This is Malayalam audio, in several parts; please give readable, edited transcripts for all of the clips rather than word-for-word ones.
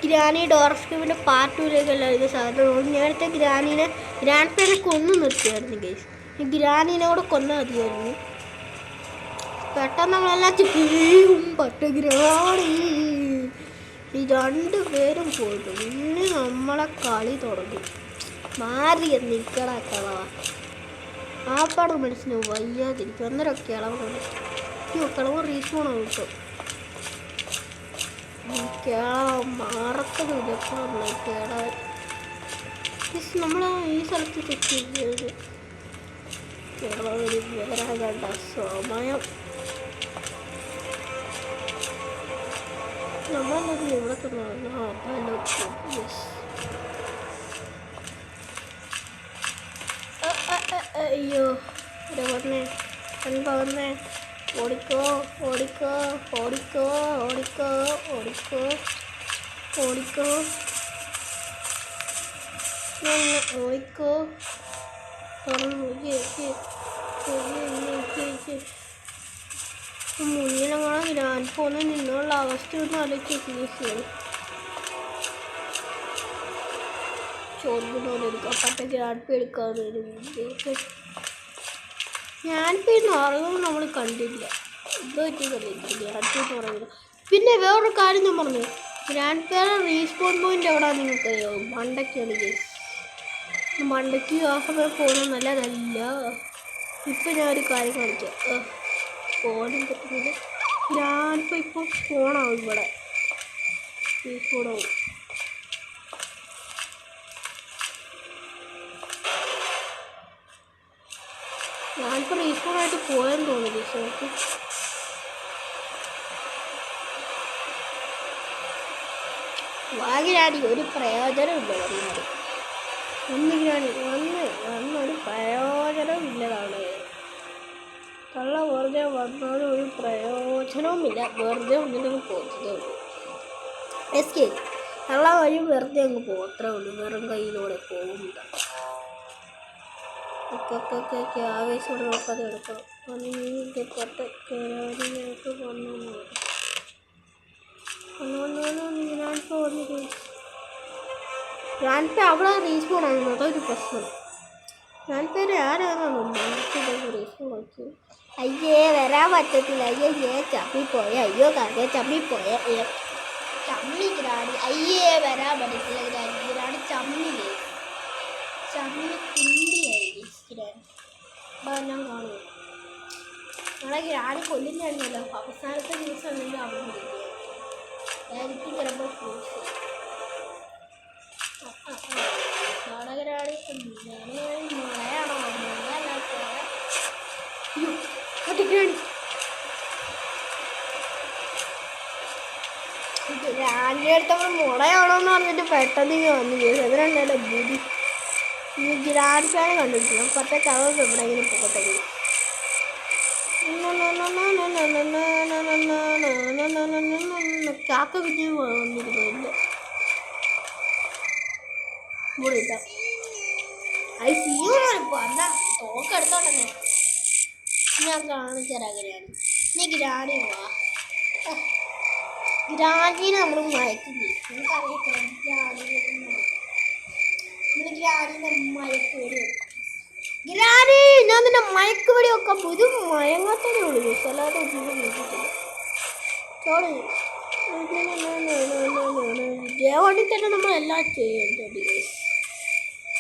ഗ്രാനി ഡോർസ്കിപ്പിൻ്റെ പാർട്ട് 2ലേക്ക് എല്ലാവർക്കും സ്വാഗതം. നേരത്തെ ഗ്രാൻഡ് പേരെ കൊന്നു നിർത്തിയായിരുന്നു ഗൈസ്. ഈ ഗ്രാനീനെ കൂടെ കൊന്നാൽ മതിയായിരുന്നു. പെട്ടെന്ന് നമ്മളെല്ലാം ഗ്രാണി ഈ 2 പേരും പോയിട്ടു. ഇനി നമ്മളെ കളി തുടങ്ങി. മാറിയ നിൽക്കണ കളവ ആപ്പാട് മനസ്സിന് വയ്യാതിരിക്കും. അന്നേരമൊക്കെ ഇളവുണ്ട്. കളവ് റീസ്പോണോ കിട്ടും. മാറത്തതുമില്ല. നമ്മൾ ഈ സ്ഥലത്ത് ചെക്ക് ചെയ്തത് വരാകണ്ട സമയം. നമ്മളത് ഇവിടെ തന്നെ. അയ്യോ പറഞ്ഞേ എന്താ വന്നേ? ഓടിക്കോ ഓടിക്കോ ഓടിക്കോ ഓടിക്കോ ഓടിക്കോ ഓടിക്കോ ഓടിക്കോ മുന്നിലെങ്ങനെ ഗ്രാൻഡ് ഫോണിൽ നിന്നുള്ള അവസ്ഥ ഒന്ന് ആലോചിച്ച് ചോദിക്കുന്നവരെടുക്കാം. പട്ട ഗ്രാൻഡ് പേ എടുക്കാതെ ഗ്രാൻഡ് പേ എന്ന് പറയുന്നത് നമ്മൾ കണ്ടില്ല. എന്തോ ഗ്രാൻഡ് പേ എന്ന് പറയുന്നത്. പിന്നെ വേറൊരു കാര്യം ഞാൻ പറഞ്ഞു, ഗ്രാൻഡ് പേരെ റീസ്പോൺ പോയിന്റ് എവിടെയാണ് നിങ്ങൾക്കറിയോ? മണ്ടയ്ക്കാണ് കേസ്. മണ്ടയ്ക്ക് ആ സമയം പോകുന്നത് നല്ലതല്ല. ഇപ്പം ഞാനൊരു കാര്യം കാണിക്കാം. ഫോണും പറ്റുന്നത് ഗ്രാൻഡ് ഇപ്പോൾ ഫോണാവും. ഇവിടെ റീസ്പോണാവും. ഞാനിപ്പോൾ റീസ്പോണായിട്ട് പോയെന്ന് തോന്നുന്നു. ഷോക്ക് വാങ്ങിയാടി ഒരു പ്രയോജനമില്ല. പറഞ്ഞാൽ ഒന്നിനാണ് വന്നൊരു പ്രയോജനമില്ലതാണ്. കള്ള വെറുതെ വന്നാലും ഒരു പ്രയോജനവുമില്ല. വെറുതെ ഒന്നിനും പോകുന്നതേ ഉള്ളൂ. എസ്കേ കള്ള വഴി വെറുതെ അങ്ങ് പോകും. അത്രേ ഉള്ളൂ. വെറും കയ്യിലൂടെ പോകുന്നില്ല. ഒക്കെ ആവേശത്തോടെ നോക്കാതെ എടുക്കണം. ഞങ്ങൾക്ക് ഗ്രാൻഡ് പേ അവിടെ റീസ്പോൺ ആയിരുന്നു. അതൊരു പ്രശ്നം. ഗ്രാൻഡ് പേര് ആരാണെന്നു റീസ്പോൺ ആക്കി. അയ്യേ വരാൻ പറ്റത്തില്ല. അയ്യേ ചമ്മിപ്പോയ. അയ്യോ കഥ ചമ്മിപ്പോയ. ചമ്മി ഗ്രാണി. അയ്യേ വരാൻ പറ്റത്തില്ല. ഗ്രാണി ചമ്മില്ലേ? ചമ്മി കുണ്ടിയായി ഗ്രാണി. ഞാൻ കാണുമോ? നമ്മളെ ഗ്രാണി കൊല്ലുന്നതായിരുന്നല്ലോ. അവസാനത്തെ ദിവസം ഉണ്ടെങ്കിൽ അവിടെ എനിക്ക് ചിലപ്പോൾ ഫ്രൂട്ട്സ് നാടകരാണി മഴയാണോ? മഴയല്ലാത്ത ഗ്രാൻഡിൻ്റെ അടുത്ത് നമ്മൾ മുളയാണോന്ന് പറഞ്ഞിട്ട് പെട്ടെന്ന് വന്നു കേസ്. അതിനാണ് ബുദ്ധി. ഈ ഗ്രാൻഡ് ഫാനെ കണ്ടിട്ടില്ല. പറ്റേ കഥ എവിടെയെങ്കിലും പോകട്ടെ. കാക്ക വിജയം വന്നിരുന്നില്ല. ഐ സി യു ഇപ്പോൾ എന്നാ തോക്കെടുത്തോട്ടെ. ഞാൻ കാണിച്ചരാ ഗ്രാനി. നീ ഗ്രാനി വാ. ഗ്രാനീനെ നമ്മൾ മയക്കില്ലേ? നമുക്കറിയത്തില്ല. ഗ്രാനീനെ മയക്കുവെടി വെക്കാം. ഗ്രാനി ഞാൻ നിന്നെ മയക്കുവെടി വെക്കാം. ഇത് മയങ്ങാത്തതേ ഉള്ളൂ. അല്ലാതെ സോറി ജയവാണി തന്നെ നമ്മളെല്ലാം ചെയ്യേണ്ടത്.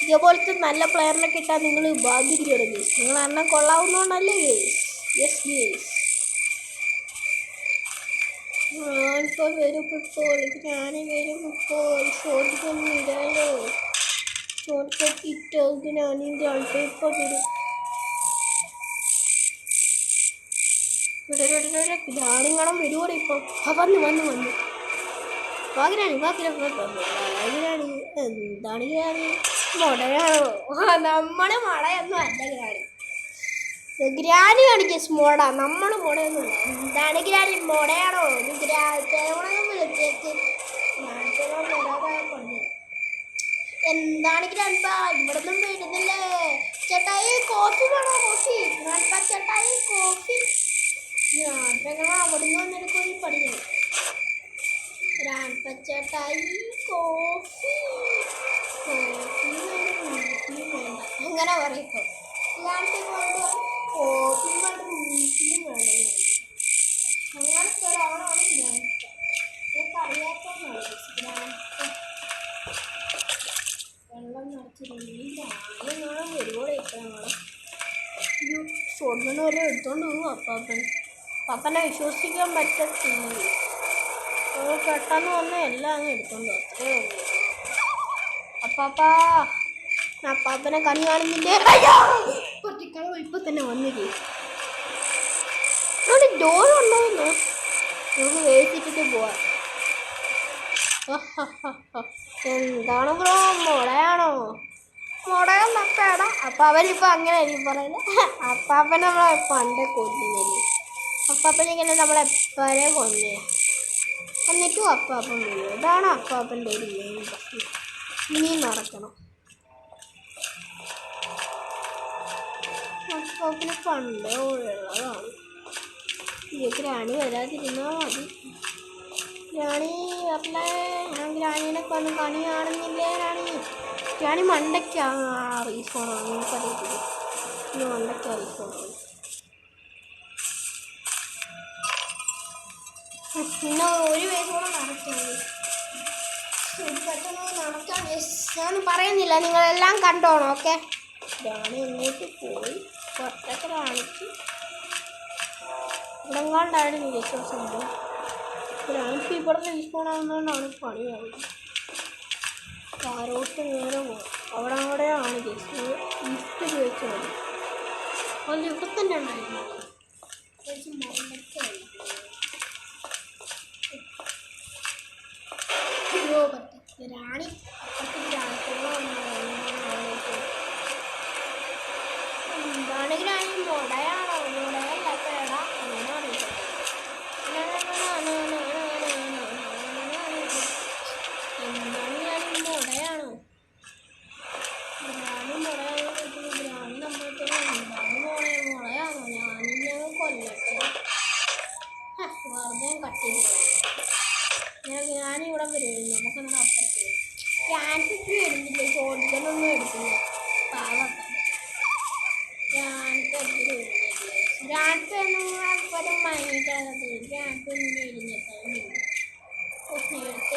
ഇതേപോലത്തെ നല്ല പ്ലെയറിനെ കിട്ടാൻ നിങ്ങൾ ഭാഗ്യം ചെയ്യണം ഗേസ്. നിങ്ങൾ എണ്ണം കൊള്ളാവുന്നതുകൊണ്ടല്ലേ ഗേസ്. Yes guys. ഞാനിപ്പോൾ വരും. ഇപ്പോൾ ഞാൻ വരും. ഇപ്പോൾ ഷോർട്ട് ഇടാലോ. ഷോർട്ട് കട്ട് ഇട്ട് ഞാനിൻ്റെ ആൾക്ക് ഇപ്പോൾ വരും. ഗ്രാണിങ്ങണം വരുവോടെ ഇപ്പം. വന്നു വാഗ്രാണി എന്താണ് ഗ്രാണി? മുടയാണോ? നമ്മള് മുടയൊന്നും അല്ല ഗ്രാണി. ഗ്രാനി കാണിക്കുക സ്മോട. നമ്മൾ മുടയൊന്നും അല്ല. എന്താണ് ഗ്രാനി? മുടയാണോ? എന്താണ് ഗ്രാൻഡ്പ? ഇവിടെ ഒന്നും വീടുന്നില്ലേ? ചേട്ടായി കോഫി വേണോ? Coffee grandpa. ചേട്ടായി കോഫി. ഞാൻ അവിടെ നിന്ന് വന്നെടുക്കും. പഠിക്കണം. ഗ്രാൻഡ് പച്ചട്ടായി കോഫി കോഫി വേണ്ട അങ്ങനെ പറയും ഗ്രാൻഡ് കോഫി വീട്ടിലും വേണമെന്ന് അങ്ങനത്തെ ഒരാളാണ് ഗ്രാൻഡ്. എനിക്ക് അറിയാത്തതാണ് ഗ്രാൻഡ്. വെള്ളം നിറച്ചിട്ടുണ്ടെങ്കിൽ ആദ്യം ഒരുപാട് എത്തണം. ഒരു ഷോർട്ട്ഗൺ വരെ എടുത്തോണ്ട് പോകും പപ്പനെ വിശ്വസിക്കാൻ പറ്റത്തില്ല. പെട്ടെന്ന് വന്ന് എല്ലാം അങ്ങ് എടുത്തോണ്ട് അത്രേ ഉള്ളൂ. അപ്പാപ്പനെ കണി കാണുന്നില്ലേ? പറ്റിക്കളവ് ഇപ്പൊ തന്നെ വന്നില്ലേ? അവിടെ ഡോർ ഉണ്ടോന്ന് നമുക്ക് വേസിച്ചിട്ട് പോവാം. എന്താണ് ബ്രോ, മുളയാണോ? മുടയൊന്നും അപ്പേടാ. അപ്പം അവരിപ്പോൾ അങ്ങനെ ആയിരിക്കും പറയുന്നത്. അപ്പാപ്പനെ നമ്മളെ പണ്ടേ കൊല്ലുന്നില്ലേ? അപ്പാപ്പനിങ്ങനെ നമ്മളെപ്പോഴേ കൊന്നേ. എന്നിട്ടും അപ്പാപ്പൻ വീഴും. ഇതാണ് അപ്പാപ്പൻ്റെ ഒരു മെയിൻ പ്രശ്നം. ഇനിയും നടക്കണം. അപ്പാപ്പന് പണ്ടേ ഉള്ളതാണ്. ഗ്രാണി വരാതിരുന്നാൽ മതി. ഗ്രാണി വരലേ. ഞാൻ ഗ്രാണീനെ കൊന്ന് കണി കാണുന്നില്ലേ? ഗ്രാണി മണ്ടയ്ക്കാ റീഫോണാണ്. എനിക്കറിയത്തില്ല. ഇനി മണ്ടയ്ക്കാ റീഫോണാണ്. പിന്നെ ഒരു പേര് കൂടെ നടക്കാണ്. പെട്ടെന്ന് നടക്കാൻ ഞാനൊന്നും പറയുന്നില്ല, നിങ്ങളെല്ലാം കണ്ടോണം. ഓക്കെ, ഗ്രാണി എങ്ങോട്ട് പോയി പുറത്തൊക്കെ കാണിച്ച് ഇവിടെ കൊണ്ടായിരുന്നു വിശ്വാസമുണ്ട്. ഗ്രാണിക്ക് ഇവിടെ റീഫോണാകുന്നതുകൊണ്ടാണ് പണിയാവുന്നത്. താരോട്ട് നേരെ പോകും. അവിടെയാണ് ജസ്റ്റ് ഈസ്റ്റ് ഉപയോഗിച്ച് മതി. അത് ഇവിടെ തന്നെ ഉണ്ടായിരുന്നു. ഗ്രാണി എന്താണ് ഗ്രാണി? മുടയാണോ? മുടയല്ല പേടാ. അങ്ങനെയാണ് എന്താണ് ഗ്രാണി? മുടയാണോ? ഗ്രാണി മുടയാണോ? ഗ്രാണി നമ്മളെ മുളയാണോ? ഞാനിങ്ങനെ കൊല്ലട്ടെ. വെറുതെ കട്ട് ചെയ്ത് ഞാനിവിടെ വരുന്നു. നമുക്കെന്നാൽ അപ്പുറത്ത് ക്യാൻസൊക്കെ എടുത്തില്ല. ചോദിക്കാനൊന്നും എടുക്കില്ല. പാവട്ടെ മൈനിക്കാനത് നേരത്തെ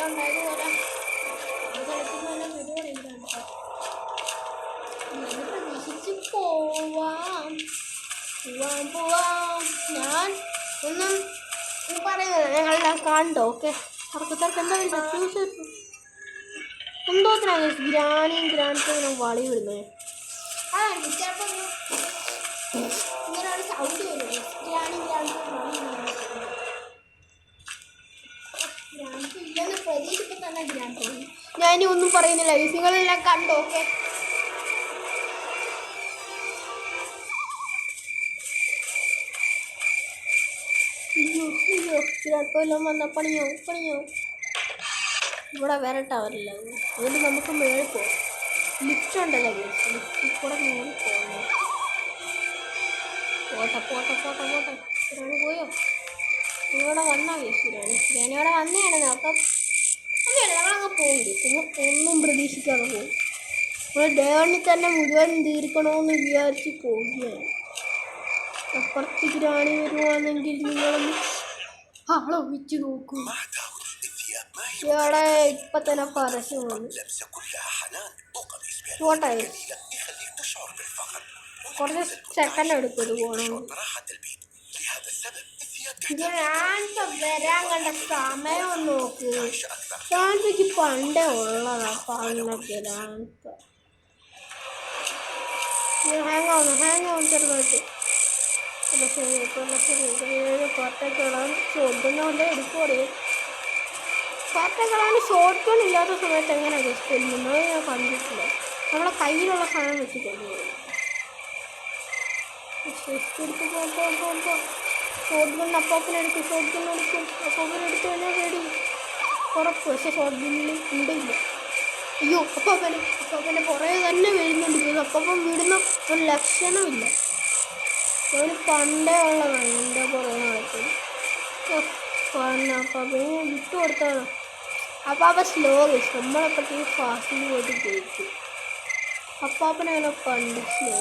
ഉണ്ടായത് പോലെ കളിക്കുന്നതെല്ലാം വിടുവാണെങ്കിൽ പ്രതീക്ഷിച്ച് പോവാം. ഞാൻ ഒന്നും പറയുന്നില്ല, ഞങ്ങളെല്ലാം കണ്ടോ? ഓക്കെ, തർക്കത്തർക്ക് എന്താ ചൂസ് എന്തോത്തിനാണ് ഗ്രാനിയും ഗ്രാൻഡ്സും വളി വിടുന്നത്? അതാണ് ചിലപ്പോൾ ഇങ്ങനെയാണ് സൗണ്ട് വരുന്നത്. ഗ്രാനിയും ഗ്രാൻഡ്സും വളി ഗ്രാൻഡ്സ് ഇല്ലെന്ന് പ്രതീക്ഷിപ്പോൾ തന്നെ ഗ്രാൻഡ്. ഞാനിനി ഒന്നും പറയുന്നില്ല, നിങ്ങളെല്ലാം കണ്ടോ? ഓക്കെ, ചിലപ്പോൾ വന്നാൽ പണിയാവും. ഇവിടെ വേറെ ടവറില്ല, അതുകൊണ്ട് നമുക്ക് മേളിൽ പോകാം. ലിഫ്റ്റ് ഉണ്ടല്ലോ, ലിഫ്റ്റിൽ കൂടെ മേളിൽ പോകണം. പോട്ടെ ഇതാണ് പോയോ? ഇവിടെ വന്നാൽ ബിരിയാണി ഇവിടെ വന്നതാണ്. അപ്പം അങ്ങനെയാണ് നമ്മളങ്ങ് പോകും. ഒന്നും പ്രതീക്ഷിക്കാതെ പോകും. നമ്മൾ ഡേണിൽ തന്നെ മുഴുവൻ തീർക്കണമെന്ന് വിചാരിച്ച് പോവുകയാണ്. അപ്പുറത്ത് ഗ്രാണി വരുവാണെങ്കിൽ നിങ്ങളൊന്ന് ആളൊഴിച്ച് നോക്കൂ. ഇവിടെ ഇപ്പം തന്നെ പരസ്യം വന്നു. പോട്ടെ, കുറച്ച് സെക്കൻഡ് എടുക്കും ഇത് പോകണമെങ്കിൽ. വരാൻ കണ്ട സമയം ഒന്ന് നോക്ക്. ഗ്രാൻഡ്ക്ക് പണ്ടേ ഉള്ളതാ പറഞ്ഞൊക്കെ. ഹാങ് ആവുന്നു ചെറുതായിട്ട്. പാർട്ടകളാണ് ഷോട്ട്ഗണ്ണല്ലേ എടുക്കുവാടേ. പാർട്ടകളാണ് ഷോട്ട്ഗൺ ഇല്ലാത്ത സമയത്ത് എങ്ങനെയാണ് ജസ്റ്റ് കൊല്ലുന്നത് ഞാൻ കണ്ടിട്ടില്ല. നമ്മളെ കയ്യിലുള്ള സാധനം വെച്ച് കൊല്ലുന്നത്. ഷോട്ട്ഗൺ അപ്പാപ്പനെടുക്കും. അപ്പാപ്പനെടുത്ത് കഴിഞ്ഞാൽ പേടി ഉറപ്പ്. പക്ഷെ ഷോട്ട്ഗണ്ണിൽ ഉണ്ടില്ല. അയ്യോ, അപ്പാപ്പനെ പുറകെ തന്നെ വരുന്നുണ്ട്. അപ്പാപ്പൻ വിടുന്ന ഒരു ലക്ഷണമില്ല. ഒരു പണ്ടേ ഉള്ളതാണ് എൻ്റെ പുറകെ നടക്കുന്നത്. അപ്പാപ്പനെ വിട്ടു കൊടുത്താണ്. അപ്പാപ്പ സ്ലോ ഗൈസ്, നമ്മളെപ്പോഴത്തേക്ക് ഫാസ്റ്റിൽ പോയിട്ട് കേൾക്കും. അപ്പാപ്പനങ്ങനെ പണ്ട് സ്ലോ.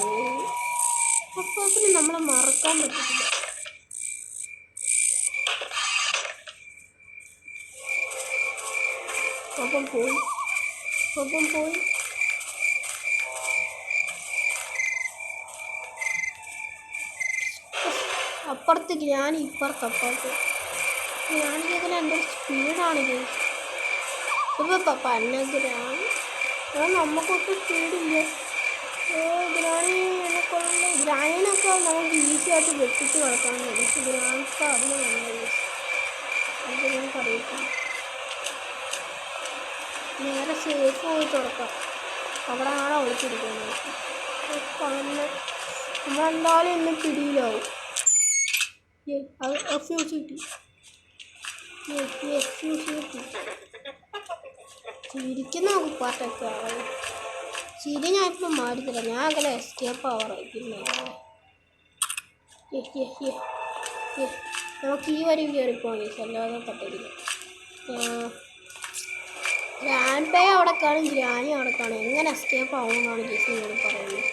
അപ്പാപ്പന് നമ്മളെ മറക്കാൻ പറ്റില്ല. ഒപ്പം പോയി. അപ്പുറത്തേക്ക് ഞാൻ അപ്പുറത്ത് ഗ്രാനിക്കേക്കല എൻ്റെ സ്പീഡാണിത്. ഇപ്പം പന്ന നമുക്കൊക്കെ സ്പീഡില്ല. ഗ്രാനി എന്നെക്കൊള്ള ഗ്രാനീനൊക്കെ നമുക്ക് ഈസി ആയിട്ട് വെട്ടിച്ച് കളക്കാൻ കഴിയും. പക്ഷെ ഗ്രാനിക്ക് അതിന് നല്ലത് അത് നമുക്കറിയത്തില്ല. നേരെ സേഫ് പോയി തുറക്കാം. അവിടെ ആണ് ഒളിച്ചിരിക്കുന്നത്. അങ്ങനെ നമ്മളെന്തായാലും ഇന്ന് പിടിയിലാവും. അത് എഫ്യൂസ് കിട്ടി. ചിരിക്കുന്ന പാട്ടൊക്കെ ചിരി ഞാൻ ഇപ്പം മാറിത്തരാം. ഞാൻ അങ്ങനെ എസ്കേപ്പ് ആവാറായി. പിന്നെ നമുക്ക് ഈ വരി കയറിപ്പോയി, അല്ലാതെ പറ്റില്ല. ഗ്രാൻഡ് പേ അവിടെ കാണും, ഗ്രാനി അവിടെ കാണും. എങ്ങനെ എസ്കേപ്പ് ആവുമെന്നാണ് ജെസ്സിനോട് പറയുന്നത്.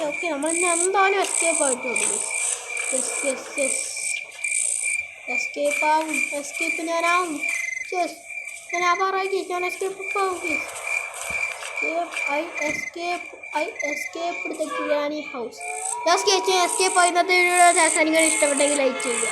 ഓക്കെ നമ്മളിന്ന് എന്തായാലും എസ്കേപ്പ് ആയിട്ടുണ്ട്. എസ്കേപ്പ് ഞാനാവും. ഞാൻ ആവാറായി. ഞാൻ എസ്കേപ്പ് ആവും. I escaped the granny house. Escape ആയി. ഇന്നത്തെ വീഡിയോ ഇഷ്ടപ്പെട്ടെങ്കിൽ ലൈക്ക് ചെയ്യുക.